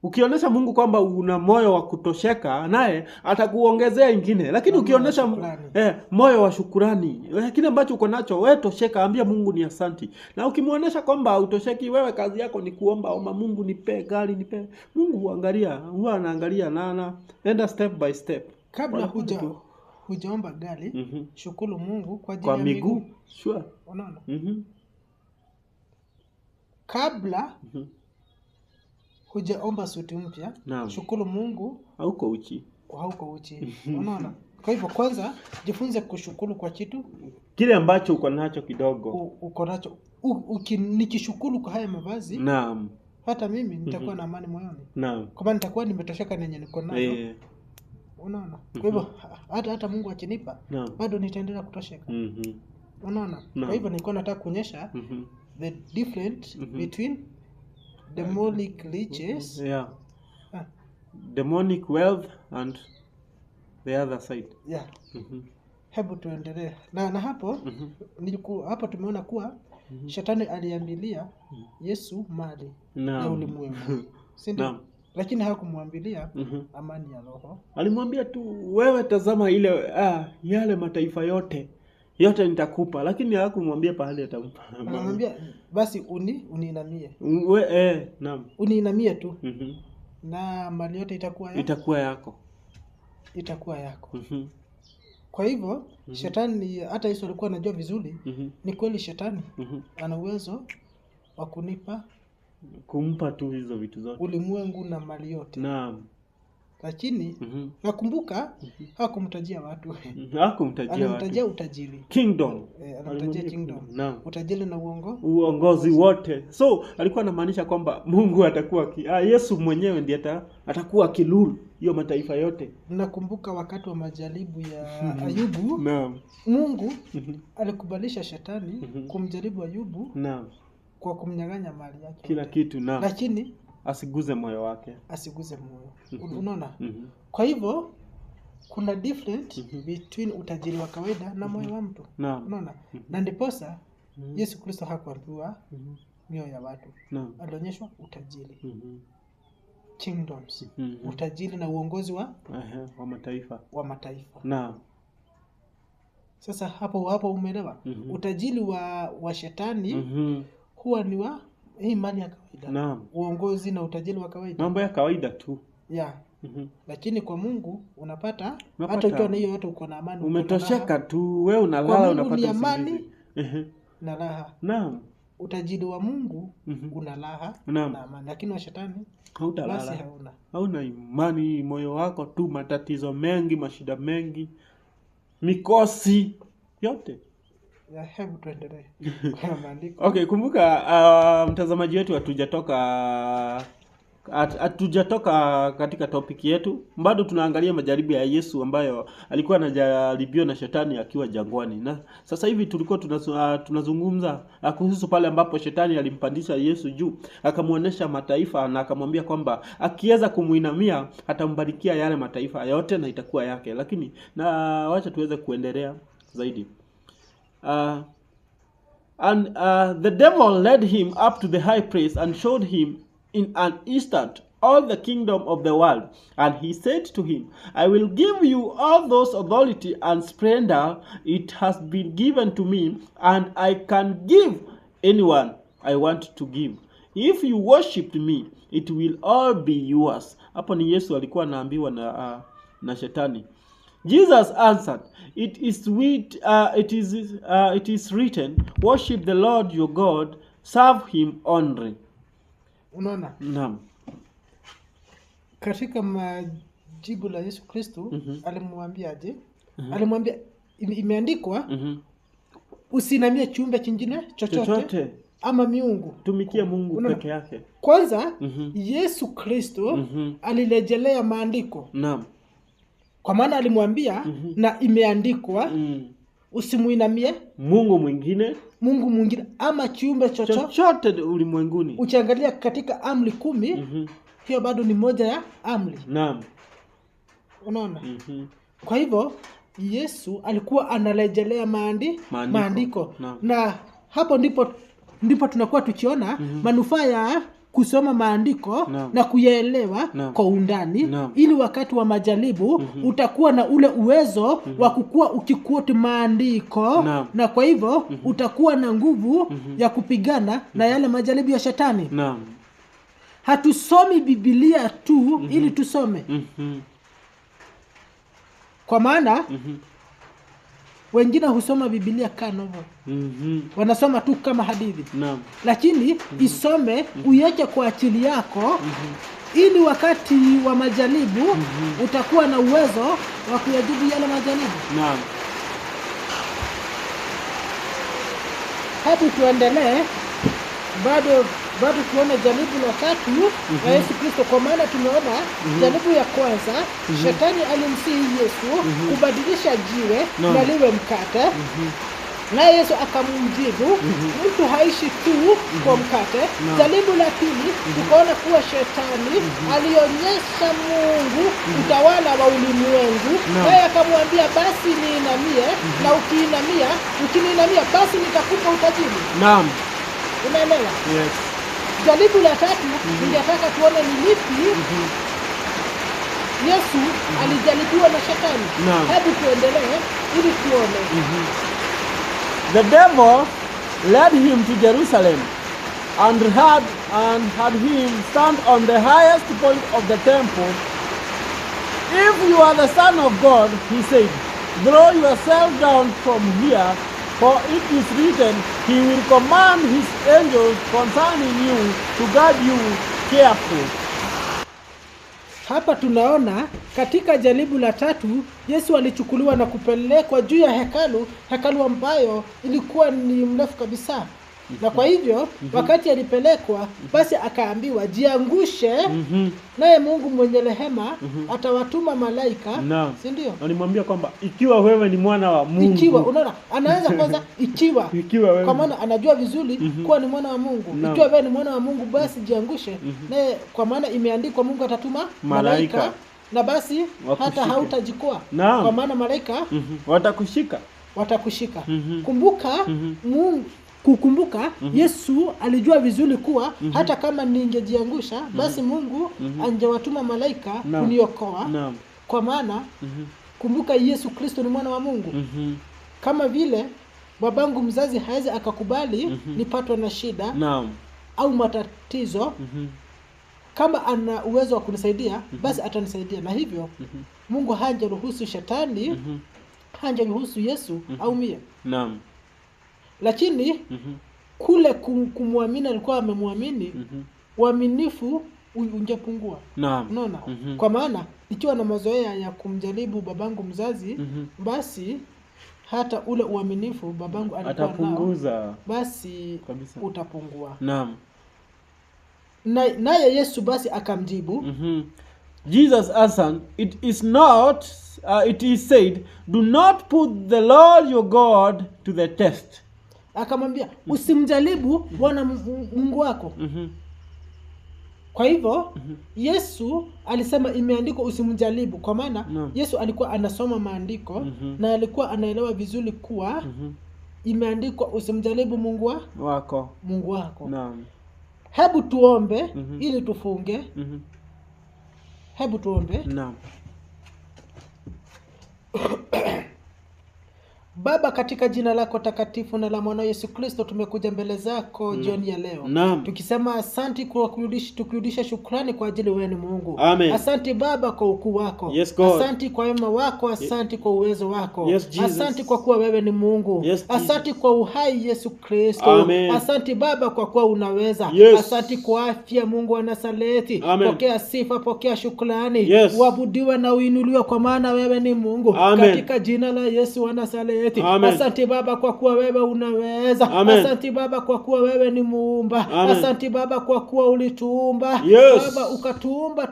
Ukionyesha Mungu kwamba una moyo wa kutosheka, naye atakuongezea ingine. Lakini ukionyesha moyo wa shukrani, kile ambacho uko nacho wewe tosheka, ambia Mungu ni asanti. Na ukimuonesha kwamba utosheki, wewe kazi yako ni kuomba, omba Mungu nipe gari, nipe. Mungu huwa anaangalia na enda step by step.
Kabla hujaomba gari, shukuru Mungu kwa ajili ya miguu.
Sure.
Unaona? Kabla hujaomba suti mpya, shukuru Mungu
hauko uchi.
Unaona? Kwa hivyo kwanza jifunze kushukuru kwa kitu
kile ambacho uko nacho kidogo.
Uko nacho. Nikishukuru kwa haya mavazi,
naam,
hata mimi nitakuwa na amani moyoni.
Naam.
Kwa maana nitakuwa nimetosheka na yenye niko nayo. Unaona? Kwa hivyo hata Mungu akinipa, bado nitaendelea kutosheka. Unaona? Kwa hivyo nilikuwa nataka kuonyesha the difference between demonic riches,
demonic wealth and the other side.
Hebu tuendelee. Na hapo hapo tumeona kuwa shetani aliambilia Yesu mali ya ulimwengu. Si ndio? Lakini hakumwambilia amani ya roho.
Alimwambia tu wewe tazama ile yale mataifa yote nitakupa, lakini hakumwambia pahali atampa.
Anamwambia basi uniinamie.
Naam.
Uniinamie tu. Na mali yote itakuwa
yako.
Kwa hivyo shetani, hata Yesu alikuwa anajua vizuri, ni kweli shetani ana uwezo wa kumpa tu hizo vitu zote, ulimwengu na mali yote.
Naam.
Lakini nakumbuka hakumtajia watu.
Hakumtajia
utajiri.
Kingdom.
Anamtajia kingdom.
Naam.
Utajiri na
uongozi wote. So alikuwa anamaanisha kwamba Mungu atakuwa Yesu mwenyewe ndiye atakuwa kilulu hiyo mataifa yote.
Nakumbuka wakati wa majaribu ya Ayubu.
Naam.
Mungu alikubalisha shetani kumjaribu Ayubu.
Naam.
Kwa kumnyang'anya mali yake
kila kitu. Naam.
Lakini
asiguze moyo wake.
Unaona? Kwa hivyo kuna different between utajiri wa kawaida na moyo wa mtu. Unaona? Na ndiposa Yesu Kristo hakuambiwa mioyo ya watu. Alionyeshwa utajiri. Kingdoms. Utajiri na uongozi wa mataifa.
Naam.
Sasa hapo umeelewa? Utajiri wa shetani huwa ni wa hii mali ya kawaida.
Naam.
Uongozi na utajiri wa kawaida.
Mambo ya kawaida tu.
Yeah.
Mhm.
Lakini kwa Mungu unapata hata ukiwa na hiyo yote uko na amani.
Umetosheka tu, wewe unalala unapata
ni amani
usingizi.
na raha.
Naam.
Utajiri wa Mungu una raha na amani, lakini wa shetani
hautalala.
Basi hauna.
Hauna imani, moyo wako tu matatizo mengi, mashida mengi, mikosi yote.
Ya, hebu tuendelee.
Okay, kumbuka mtazamaji wetu hatujatoka katika topic yetu. Bado tunaangalia majaribu ya Yesu ambayo alikuwa anajaribiwa na shetani akiwa jangwani. Na sasa hivi tulikuwa tunazungumza kuhusu pale ambapo shetani alimpandisha Yesu juu, akamuonesha mataifa na akamwambia kwamba akiweza kumuinamia atambarikia yale mataifa yote na itakuwa yake. Lakini na wacha tuweze kuendelea zaidi. The devil led him up to the high priest and showed him in an instant all the kingdom of the world. And he said to him, I will give you all those authority and splendor. It has been given to me, and I can give anyone I want to give. If you worship me, it will all be yours. Hapo ni Yesu alikuwa anaambiwa na shetani. Jesus answered, it is written, worship the Lord your God, serve him only.
Unaona?
Naam.
Katika majibu la Yesu Kristo alimwambiaje? Alimwambia imeandikwa usinamie kiumbe kingine chochote ama miungu.
Tumikia Mungu peke yake.
Kwanza Yesu Kristo alirejelea maandiko.
Naam.
Kwa maana alimwambia na imeandikwa usimuinamie
Mungu mwingine
ama kiumbe
chochote ulimwenguni.
Ukiangalia katika amri 10 hiyo bado ni moja ya amri.
Naam.
Unaona? Kwa hivyo Yesu alikuwa anarejelea maandiko. Na hapo ndipo tunakuwa tukiona manufaa ya kusoma maandiko na kuyaelewa kwa undani, ili wakati wa majaribu utakuwa na ule uwezo wa kukua ukikuoti maandiko na kwa hivyo utakuwa na nguvu ya kupigana na yale majaribu ya shetani. Hatusomi Biblia tu ili tusome. Kwa maana wengine husoma Biblia kama wanasoma tu kama hadithi. Lakini isome uiache kwa akili yako ili wakati wa majaribu utakuwa na uwezo wa kuyajibu yale majaribu. Hebu tuendelee bado tuone jaribu la 3 la Yesu Kristo. Kwa maana tumeona jaribu ya kwanza, shetani alimsihi Yesu kubadilisha jiwe na liwe mkate. Na Yesu akamjibu, mtu haishi tu kwa mkate. Jaribu la pili, tukaona kuwa shetani alionyesha Mungu utawala wa ulimwengu. Naye akamwambia, basi niinamie, na ukiniinamia basi nitakupa utajiri.
Naam.
Unaelewa?
Yes.
Jaribu la 3 ningetaka tuone ni lipi Yesu alijaribiwa na shetani. Hebu tuendelee ili tuone.
The devil led him to Jerusalem and had him stand on the highest point of the temple. If you are the Son of God, he said, throw yourself down from here, for it is written, he will command his angels concerning you to guard you carefully.
Hapa tunaona katika jaribu la 3 Yesu alichukuliwa na kupelekwa juu ya hekalu ambayo ilikuwa ni mrefu kabisa. Na kwa hivyo wakati alipelekwa basi akaambiwa jiangushe, naye Mungu mwenye rehema atawatuma malaika. Si ndio?
Alimwambia kwamba ikiwa wewe ni mwana wa Mungu.
Ikiwa, unaona, anaanza kwanza ikiwa wewe. Kwa maana anajua vizuri kuwa ni mwana wa Mungu. Ikiwa wewe ni mwana wa Mungu basi jiangushe. Naye kwa maana imeandikwa Mungu atatuma malaika. Na basi hata hautajikwa. Kwa maana malaika watakushika. Kumbuka Yesu alijua vizuri kuwa hata kama ningejiangusha basi Mungu angewatuma malaika kuniokoa. Kwa maana kumbuka Yesu Kristo ni mwana wa Mungu. Kama vile babangu mzazi hawezi akakubali nipatwe na shida. au matatizo, kama ana uwezo wa kunisaidia, basi atanisaidia. Na hivyo Mungu hajaruhusu shetani, hajaruhusu Yesu aumie.
Naam.
Lakini kule kumwamini, alikuwa amemwamini, uaminifu ungepungua.
Naam.
Unaona? Kwa maana ikiwa na mazoea ya kumjaribu babangu mzazi, basi hata ule uaminifu babangu alikuwa nao, basi kabisa utapungua.
Naam.
Naye Yesu basi akamjibu,
Jesus answered, it is said, do not put the Lord your God to the test.
Akamwambia, usimjaribu Bwana Mungu wako. Kwa hivyo Yesu alisema imeandikwa usimjaribu, kwa maana Yesu alikuwa anasoma maandiko na alikuwa anaelewa vizuri kuwa imeandikwa usimjaribu Mungu wako.
Naam.
Hebu tuombe ili tufunge. Hebu tuombe.
Naam.
Baba, katika jina lako takatifu na la mwana Yesu Kristo, tumekuja mbele zako jioni ya leo.
Naam.
Tukisema asante kwa tukirudisha shukrani kwa ajili wewe ni Mungu.
Amen.
Asante Baba kwa ukuu wako.
Yes, God.
Asante kwa wema wako, asante kwa uwezo wako.
Yes, Jesus.
Asante kwa kuwa wewe ni Mungu.
Yes,
asante kwa uhai Yesu Kristo.
Amen.
Asante Baba kwa kuwa unaweza.
Yes.
Asante kwa afya Mungu wa Nazareti.
Amen.
Pokea sifa, pokea shukrani.
Yes.
Uabudiwe na uinuliwe kwa maana wewe ni Mungu.
Amen.
Katika jina la Yesu wa Nazareti.
Amen.
Asante Baba kwa kuwa wewe unaweza.
Amen.
Asante Baba kwa kuwa wewe ni muumba.
Amen.
Asante Baba kwa kuwa ulituumba.
Yes.
Baba ukatuumba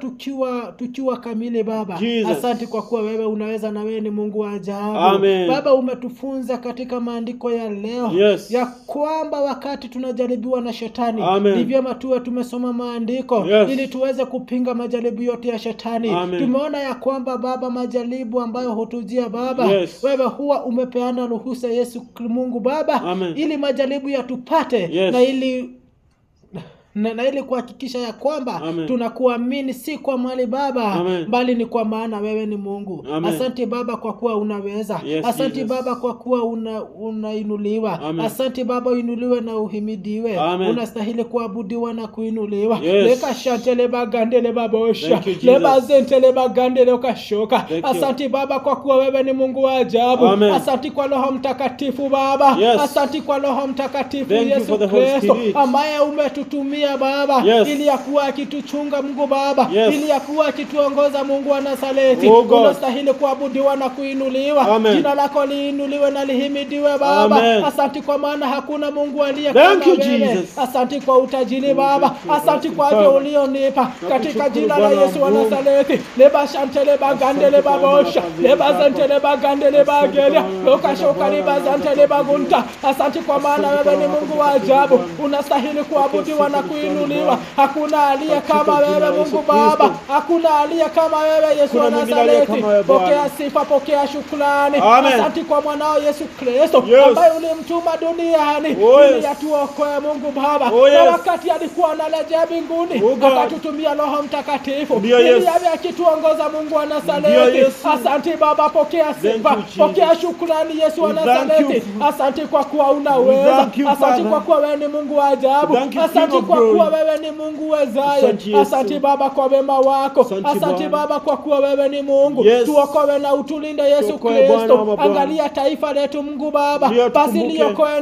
tukiwa kamili Baba.
Jesus.
Asante kwa kuwa wewe unaweza na wewe ni Mungu wa ajabu.
Amen.
Baba umetufunza katika maandiko ya leo,
yes,
ya kwamba wakati tunajaribiwa na shetani,
ni
vyema tuwe tumesoma maandiko,
yes,
ili tuweze kupinga majaribu yote ya shetani.
Amen.
Tumeona ya kwamba Baba majaribu ambayo hutujia Baba,
yes,
wewe huwa umepeana ruhusa Yesu Mungu Baba,
Amen,
ili majaribu yatupate,
yes,
na ili kuhakikisha ya kwamba
Amen,
tunakuamini si kwa mali Baba,
Amen,
bali ni kwa maana wewe ni Mungu.
Amen.
Asante Baba kwa kuwa unaweza.
Yes,
asante
Jesus.
Baba kwa kuwa unainuliwa. Asante Baba uinuliwe na uhimidiwe.
Amen.
Unastahili kuabudiwa na kuinuliwa.
Yes.
Leka shantele bagandele babosha. Leba zentele bagandele ukashoka. Asante Baba kwa kuwa wewe ni Mungu wa ajabu.
Amen.
Asante kwa Roho Mtakatifu Baba.
Yes.
Asante kwa Roho Mtakatifu
Thank you
Yesu
for the Holy
Kristo
Spirit,
ambaye umetutumia Baba,
yes,
ili yakuwa akituchunga Mungu Baba,
yes,
ili yakuwa akituongoza Mungu wa Nazareti.
Oh God.
Unastahili kuabudiwa na kuinuliwa.
Amen.
Jina lako liinuliwe na lihimidiwe Baba.
Amen.
Asante kwa maana hakuna Mungu aliye kama wewe. Asante kwa utajiri Baba. Asante kwa afya ulionipa katika jina la Yesu wa Nazareti. Leba shantele bagandele babosha. Leba zantele bagandele bagelia. Loka shokari bazantele bagunta. Asante kwa maana wewe ni Mungu wa ajabu. Unastahili kuabudiwa na kuinuliwa. Hakuna aliye kama wewe Mungu Baba. Hakuna aliye kama wewe Yesu wa Nazareti. Pokea sifa, pokea shukrani. Asante kwa mwanao Yesu Kristo,
yes,
ambaye ulimtuma duniani, ili atuokoe Mungu Baba. Na wakati alikuwa analejea mbinguni, akatutumia Roho Mtakatifu ili awe akituongoza Mungu wa Nazareti. Asante Baba, pokea sifa, pokea shukrani Yesu wa Nazareti. Asante kwa kuwa unaweza. Asante kwa kuwa wewe ni Mungu wa ajabu. Asante kwa kuwa wewe ni Mungu wezaye. Asante Baba kwa wema wako. Asante Baba kwa kuwa wewe ni Mungu. Tuokoe na utulinde Yesu Kristo. Angalia taifa letu Mungu Baba, basi liokoe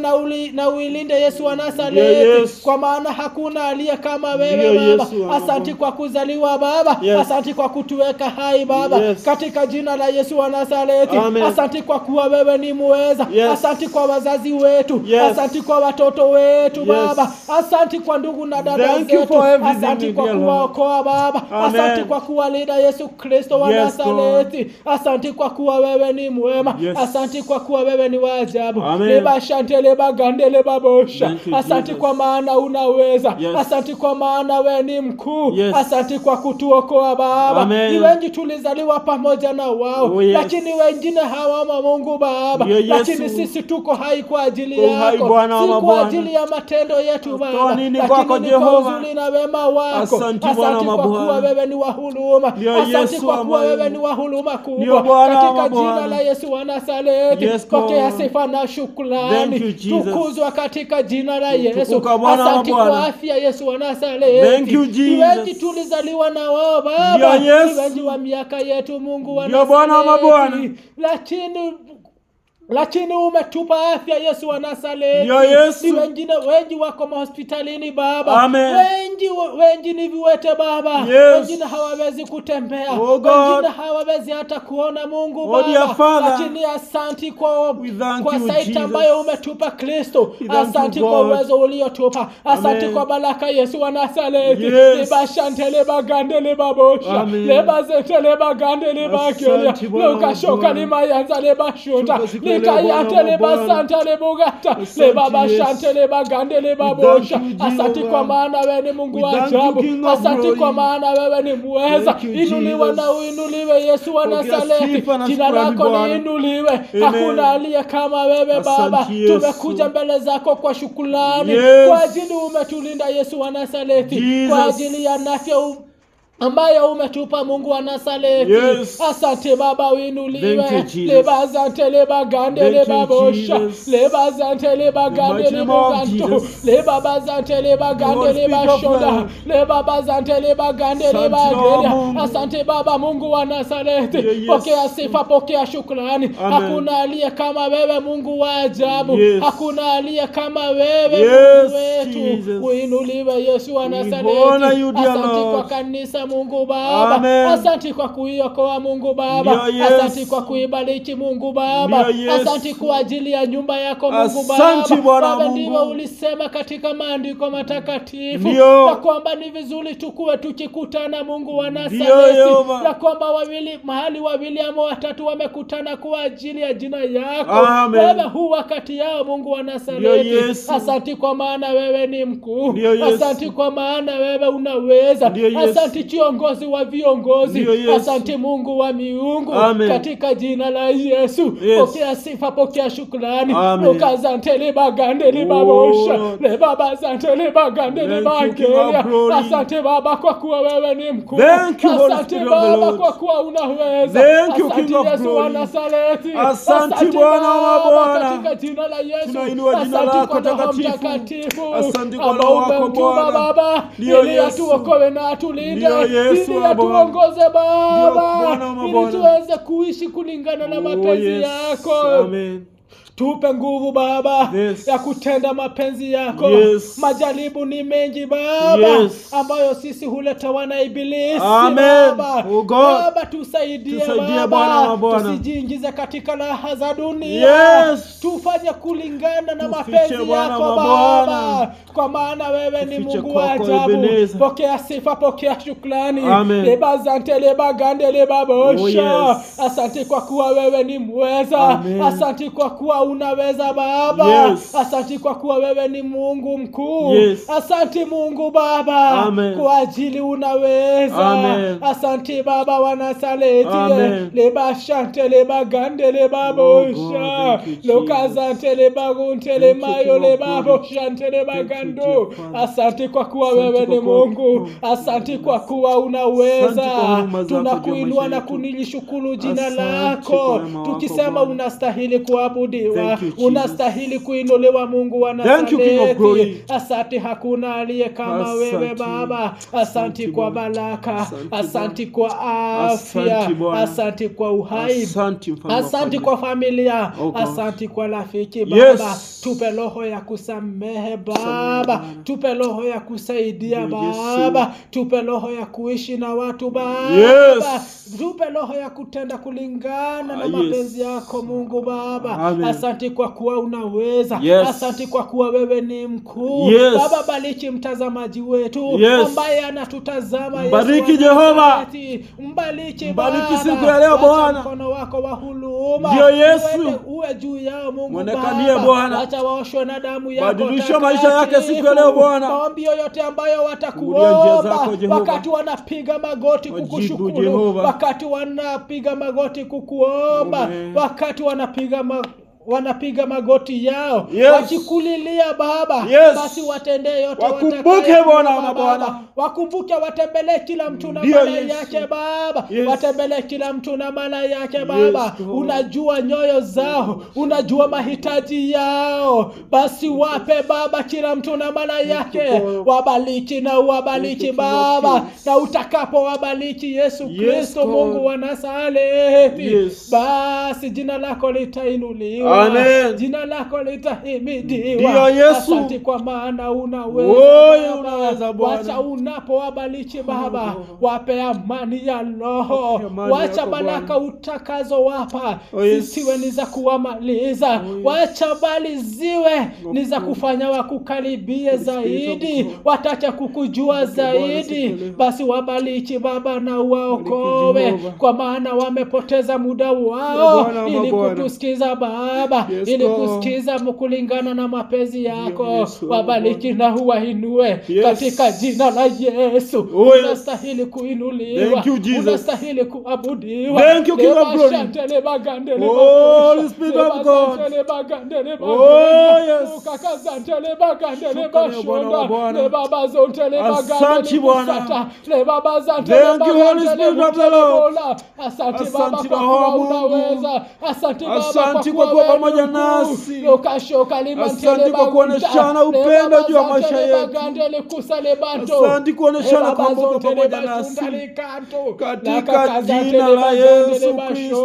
na uilinde Yesu wa Nazareti, kwa maana hakuna aliye kama wewe Baba. Asante kwa kuzaliwa Baba. Asante kwa kutuweka hai Baba, katika jina la Yesu wa Nazareti. Asante kwa kuwa wewe ni muweza. Asante kwa wazazi wetu. Asante kwa watoto wetu Baba. Asante kwa ndugu na dada zetu. Asante kwa kuwaokoa Baba. Asante kwa kuwalinda Yesu Kristo wa Nazareti. Asante kwa kuwa wewe ni mwema. Asante kwa kuwa wewe ni wa ajabu. Leba shantele bagandele babosha. Asante kwa maana unaweza. Asante kwa maana wewe ni mkuu. Asante kwa kutuokoa Baba. Ni wengi tulizaliwa pamoja na wao, lakini wengine hawamo Mungu Baba. Lakini sisi tuko hai kwa ajili yako, si kwa ajili ya matendo yetu Baba, lakini ni kwa uzuri na wema wako. Asante kwa kuwa wewe ni wa huruma. Asante kwa kuwa wewe ni wa huruma kubwa. Katika jina la Yesu wa Nazareti, pokea sifa na shukrani. Tukuzwa katika jina la Yesu. Asante kwa afya Yesu wa Nazareti. Wengi tulizaliwa na wao Baba, wengi wa miaka yetu Mungu wa Nazareti, lakini umetupa afya Yesu wa Nazareti. Wengi wako hospitalini Baba. Wengi ni viwete Baba. Wengine hawawezi kutembea. Wengine hawawezi hata kuona Mungu Baba. Lakini asante kwa saiti ambayo umetupa Kristo. Asante kwa uwezo uliotupa. Asante kwa baraka Yesu wa Nazareti. Leba shantele bagandele babosha. Leba zetele bagandele bakelia. Luka shoka lima yanza leba shota. Kayate leba santa lebogata leba bashante leba gande leba bosha. Asante kwa maana wewe ni Mungu wa ajabu. Asante kwa maana wewe ni muweza. Inuliwa na uinuliwe Yesu wa Nazareti. Jina lako liinuliwe. Hakuna aliye kama wewe Baba. Tumekuja mbele zako kwa shukrani kwa ajili umetulinda Yesu wa Nazareti, kwa ajili ya afya ambayo umetupa Mungu wa Nazareti. Asante Baba, uinuliwe. Leba zante leba gande leba bosha. Leba zante leba gande leba ganto. Leba bazante leba gande leba shoda. Leba bazante leba gande leba gelia. Asante Baba Mungu wa Nazareti. Pokea sifa, pokea shukrani. Hakuna aliye kama wewe Mungu wa ajabu. Hakuna aliye kama wewe Mungu wetu. Uinuliwe Yesu wa Nazareti. Asante kwa kanisa Mungu Baba. Asante kwa kuiokoa Mungu Baba. Asante kwa kuibariki Mungu Baba. Asante kwa ajili ya nyumba yako Mungu Baba. Baba, ndivyo ulisema katika maandiko matakatifu ya kwamba ni vizuri tukue tukikutana Mungu wa Nazareti, ya kwamba mahali wawili ama watatu wamekutana kwa ajili ya jina yako. Wewe hu wakati yao Mungu wa Nazareti. Asante kwa maana wewe ni mkuu. Asante kwa maana wewe unaweza. Asante kiongozi wa viongozi. Asante Mungu wa miungu. Katika jina la Yesu, pokea sifa, pokea shukrani. Ukazante leba gande leba bosha. Leba bazante leba gande leba gelia. Asante Baba kwa kuwa wewe ni mkuu. Asante Baba kwa kuwa unaweza. Asante Yesu wa Nazareti. Asante Bwana wa Bwana. Katika jina la Yesu, asante kwa Roho Mtakatifu. Asante kwa Roho wako Baba, ili atuokoe na atulinde, ili atuongoze Baba, ili tuweze kuishi kulingana na mapenzi yako. Amen. Tupe nguvu Baba ya kutenda mapenzi yako. Majaribu ni mengi Baba, ambayo sisi huleta na ibilisi. Baba, Baba tusaidie Baba, tusijiingize katika raha za dunia. Tufanye kulingana na mapenzi yako Baba, kwa maana wewe ni Mungu wa ajabu. Pokea sifa, pokea shukrani. Leba zante leba gande leba bosha. Asante kwa kuwa wewe ni mweza. Asante kwa kuwa unaweza Baba. Asante kwa kuwa wewe ni Mungu mkuu. Asante Mungu Baba, kwa ajili unaweza. Asante Baba wa Nazareti. Leba shante leba gande leba bosha. Lokazante leba gunte le mayo leba bosha leba gando. Asante kwa kuwa wewe ni Mungu. Asante kwa kuwa unaweza. Tunakuinua na kunilishukuru jina lako, tukisema unastahili kuabudiwa, unastahili kuinuliwa Mungu wa Nazareti. Asante, hakuna aliye kama wewe Baba. Asante kwa baraka, asante kwa afya, asante kwa uhai, asante kwa familia, asante kwa rafiki Baba. Tupe roho ya kusamehe Baba, tupe roho ya kusaidia Baba, tupe roho ya kuishi na watu Baba, tupe roho ya kutenda kulingana na mapenzi yako Mungu Baba. Asante kwa kuwa unaweza. Asante kwa kuwa wewe ni mkuu. Baba, bariki mtazamaji wetu ambaye anatutazama.
Bariki Jehova,
mbariki
bariki siku ya leo Bwana.
Mkono wako wa huruma
ndio Yesu
uwe juu yao Mungu
Mwonekanie Bwana.
Acha waoshwe na damu yako.
Badilisha maisha yake siku ya leo Bwana.
Maombi yote ambayo watakuomba wakati wanapiga magoti kukushukuru, wakati wanapiga magoti kukuomba, wakati wanapiga wanapiga magoti yao wakikulilia Baba, basi watendee yote
wakumbuke Bwana,
wakumbuke, watembelee kila mtu na mala yake Baba, watembelee kila mtu na mala yake Baba. Unajua nyoyo zao, unajua mahitaji yao, basi wape Baba kila mtu na mala yake. Wabariki na uwabariki Baba, na utakapo wabariki Yesu Kristo Mungu wa Nazareti, basi jina lako litainuliwa.
Amen.
Jina lako litahimidiwa. Asante kwa maana unaweza Baba. Wacha unapowabariki Baba, wape amani ya roho. Wacha baraka utakazo wapa zisiwe ni za kuwamaliza. Wacha bali ziwe ni za kufanya wakukaribie zaidi, watacha kukujua zaidi. Basi wabariki Baba na waokoe, kwa maana wamepoteza muda wao ili kutusikiza Baba, ili kusikiza kulingana na mapenzi yako. Wabariki na uwainue katika jina la Yesu. Unastahili kuinuliwa, unastahili kuabudiwa.
Thank you, King of Glory. Holy Spirit of God. Asante Bwana. Thank you, Holy Spirit of the Lord.
Asante Baba kwa kuwa unaweza.
Asante kwa kuwa pamoja nasi. Asante kwa kuoneshana upendo juu ya maisha yetu. Asante kuoneshana kwamba uko pamoja nasi katika jina la Yesu Kristo.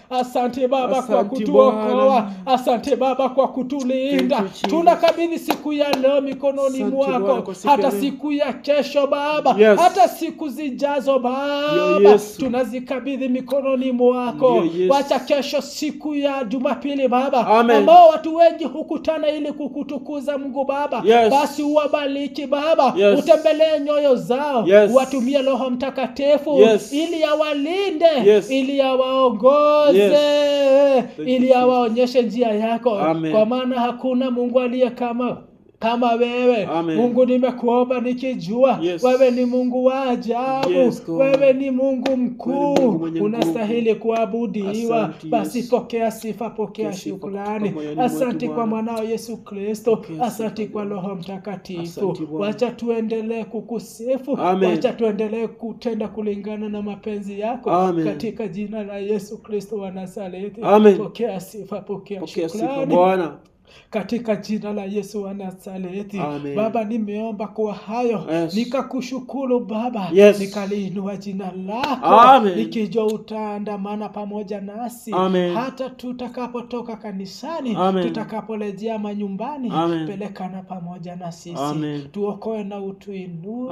Asante Baba kwa kutuokoa. Asante Baba kwa kutulinda. Tunakabidhi siku ya leo mikononi mwako, hata siku ya kesho Baba, hata siku zijazo Baba, tunazikabidhi mikononi mwako. Wacha kesho siku ya Jumapili Baba, ambao watu wengi hukutana ili kukutukuza Mungu Baba, basi uwabariki Baba, utembelee nyoyo zao, watumie Roho Mtakatifu ili awalinde, ili awaongoze, ili awaonyeshe njia yako. Kwa maana hakuna Mungu aliye kama wewe. Mungu, nimekuomba nikijua wewe ni Mungu wa ajabu, wewe ni Mungu mkuu, unastahili kuabudiwa. Basi pokea sifa, pokea shukrani. Asante kwa mwanao Yesu Kristo, asante kwa Roho Mtakatifu. Wacha tuendelee kukusifu, wacha tuendelee kutenda kulingana na mapenzi yako, katika jina la Yesu Kristo wa Nazareti. Pokea sifa, pokea shukrani Bwana, katika jina la Yesu wa Nazareti. Baba, nimeomba kwa hayo, nikakushukuru Baba, nikaliinua jina lako, nikijua utaandamana pamoja nasi hata tutakapotoka kanisani, tutakaporejea manyumbani. Pelekana pamoja na sisi, tuokoe na utuinue.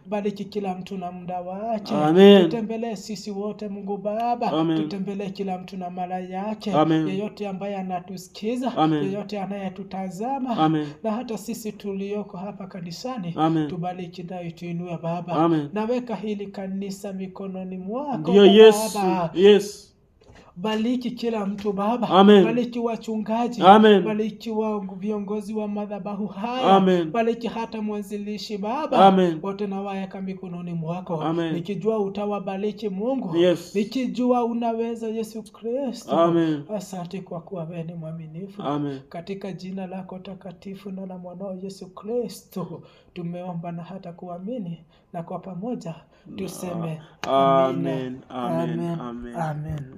Bariki kila mtu na muda wake, tutembelee sisi wote Mungu Baba, tutembelee kila mtu na mara yake. Yeyote ambaye anatusikiza, yeyote anayetutazama, na hata sisi tulioko hapa kanisani, tubariki na utuinue Baba. Naweka hili kanisa mikononi mwako Baba. Bariki kila mtu Baba, bariki wachungaji, bariki viongozi wa madhabahu haya, bariki hata mwanzilishi Baba, wote nawaweka mikononi mwako, nikijua utawabariki Mungu, nikijua unaweza Yesu Kristo. Asante kwa kuwa wewe ni mwaminifu. Katika jina lako takatifu na la mwanao Yesu Kristo tumeomba na hata kuamini, na kwa pamoja tuseme amen. Amen.